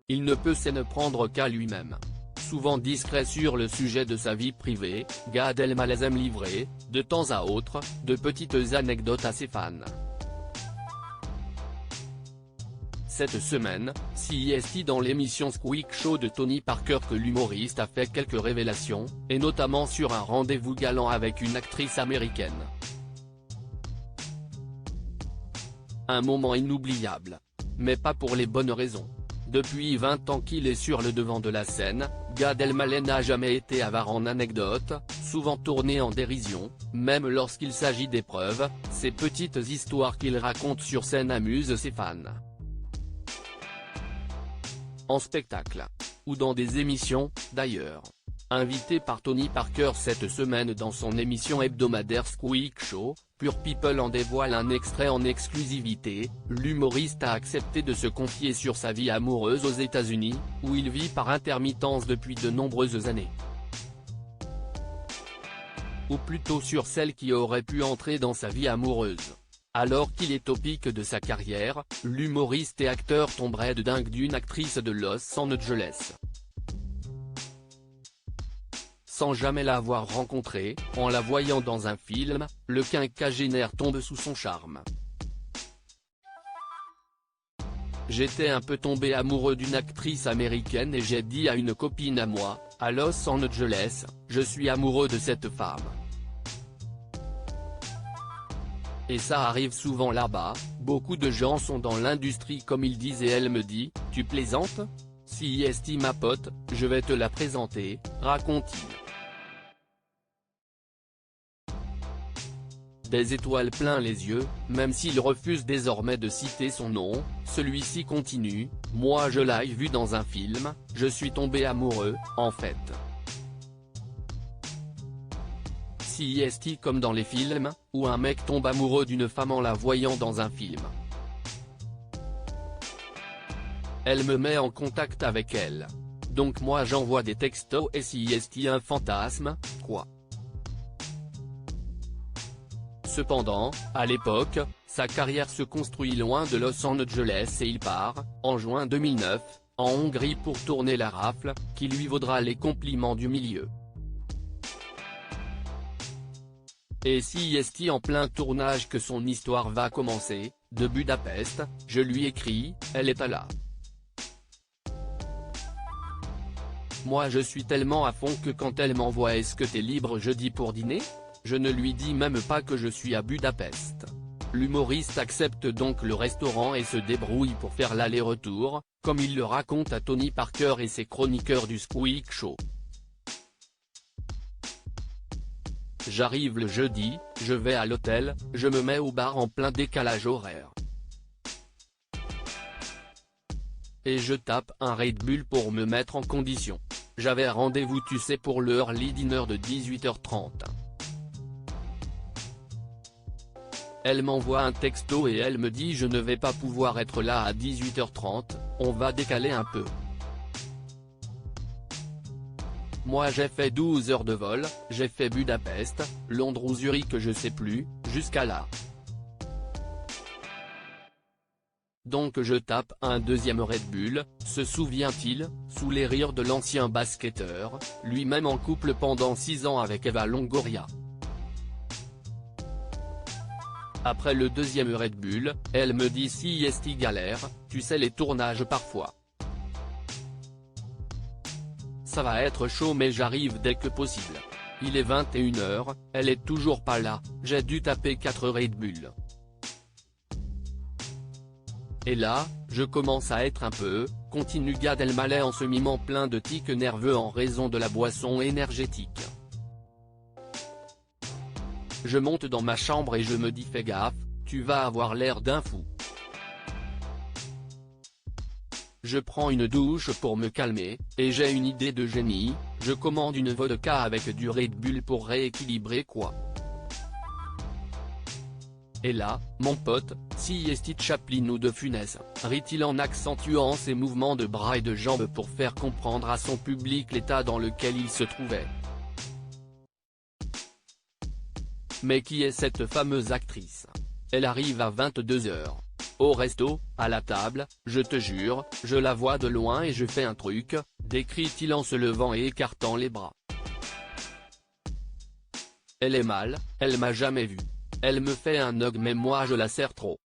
Il ne peut s'en prendre qu'à lui-même. Souvent discret sur le sujet de sa vie privée, Gad Elmaleh aime livrer, de temps à autre, de petites anecdotes à ses fans. Cette semaine, CIST dans l'émission Squeak Show de Tony Parker que l'humoriste a fait quelques révélations, et notamment sur un rendez-vous galant avec une actrice américaine. Un moment inoubliable. Mais pas pour les bonnes raisons. Depuis 20 ans qu'il est sur le devant de la scène, Gad Elmaleh n'a jamais été avare en anecdotes, souvent tournées en dérision, même lorsqu'il s'agit d'épreuves, ces petites histoires qu'il raconte sur scène amusent ses fans. En spectacle. Ou dans des émissions, d'ailleurs. Invité par Tony Parker cette semaine dans son émission hebdomadaire Squeak Show, Pure People en dévoile un extrait en exclusivité. L'humoriste a accepté de se confier sur sa vie amoureuse aux États-Unis, où il vit par intermittence depuis de nombreuses années. Ou plutôt sur celle qui aurait pu entrer dans sa vie amoureuse. Alors qu'il est au pic de sa carrière, l'humoriste et acteur tomberait de dingue d'une actrice de Los Angeles. Sans jamais l'avoir rencontrée, en la voyant dans un film, le quinquagénaire tombe sous son charme. J'étais un peu tombé amoureux d'une actrice américaine et j'ai dit à une copine à moi, à Los Angeles, je suis amoureux de cette femme. Et ça arrive souvent là-bas, beaucoup de gens sont dans l'industrie comme ils disent et elle me dit, tu plaisantes ? CIST ma pote, je vais te la présenter, raconte-t-il. Des étoiles plein les yeux, même s'il refuse désormais de citer son nom, celui-ci continue, moi je l'ai vu dans un film, je suis tombé amoureux, en fait. CIST comme dans les films, où un mec tombe amoureux d'une femme en la voyant dans un film. Elle me met en contact avec elle. Donc moi j'envoie des textos et CIST un fantasme, quoi. Cependant, à l'époque, sa carrière se construit loin de Los Angeles et il part, en juin 2009, en Hongrie pour tourner La Rafle, qui lui vaudra les compliments du milieu. Et CIST en plein tournage que son histoire va commencer, de Budapest, je lui écris, elle est à là. Moi je suis tellement à fond que quand elle m'envoie est-ce que t'es libre jeudi pour dîner ? Je ne lui dis même pas que je suis à Budapest. L'humoriste accepte donc le restaurant et se débrouille pour faire l'aller-retour, comme il le raconte à Tony Parker et ses chroniqueurs du Squeak Show. J'arrive le jeudi, je vais à l'hôtel, je me mets au bar en plein décalage horaire. Et je tape un Red Bull pour me mettre en condition. J'avais rendez-vous tu sais pour le early dinner de 18h30. Elle m'envoie un texto et elle me dit je ne vais pas pouvoir être là à 18h30, on va décaler un peu. Moi j'ai fait 12 heures de vol, j'ai fait Budapest, Londres ou Zurich je sais plus, jusqu'à là. Donc je tape un deuxième Red Bull, se souvient-il, sous les rires de l'ancien basketteur, lui-même en couple pendant 6 ans avec Eva Longoria. Après le deuxième Red Bull, elle me dit CIST galère, tu sais les tournages parfois. Ça va être chaud mais j'arrive dès que possible. Il est 21h, elle est toujours pas là, j'ai dû taper 4 Red Bull. Et là, je commence à être un peu, continue Gad Elmaleh en se mimant plein de tics nerveux en raison de la boisson énergétique. Je monte dans ma chambre et je me dis fais gaffe, tu vas avoir l'air d'un fou. Je prends une douche pour me calmer, et j'ai une idée de génie, je commande une vodka avec du Red Bull pour rééquilibrer quoi. Et là, mon pote, CIST Chaplin ou De Funès, rit-il en accentuant ses mouvements de bras et de jambes pour faire comprendre à son public l'état dans lequel il se trouvait. Mais qui est cette fameuse actrice ? Elle arrive à 22h. Au resto, à la table, je te jure, je la vois de loin et je fais un truc, décrit-il en se levant et écartant les bras. Elle est mal, elle m'a jamais vu. Elle me fait un hug mais moi je la serre trop.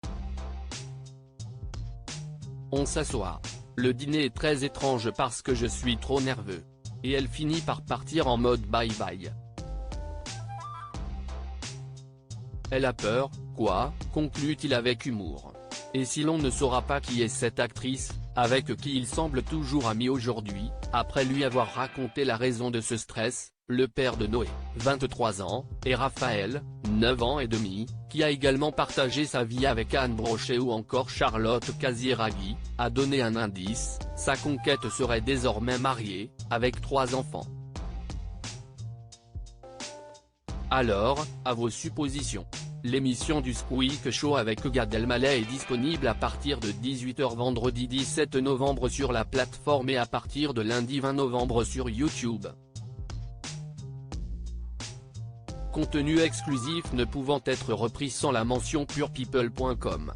On s'assoit. Le dîner est très étrange parce que je suis trop nerveux. Et elle finit par partir en mode bye bye. Elle a peur, quoi, conclut-il avec humour. Et si l'on ne saura pas qui est cette actrice, avec qui il semble toujours ami aujourd'hui, après lui avoir raconté la raison de ce stress, le père de Noé, 23 ans, et Raphaël, 9 ans et demi, qui a également partagé sa vie avec Anne Brochet ou encore Charlotte Casiraghi, a donné un indice, sa conquête serait désormais mariée, avec 3 enfants. Alors, à vos suppositions. L'émission du Squeak Show avec Gad Elmaleh est disponible à partir de 18 h vendredi 17 novembre sur la plateforme et à partir de lundi 20 novembre sur YouTube. Contenu exclusif ne pouvant être repris sans la mention purepeople.com.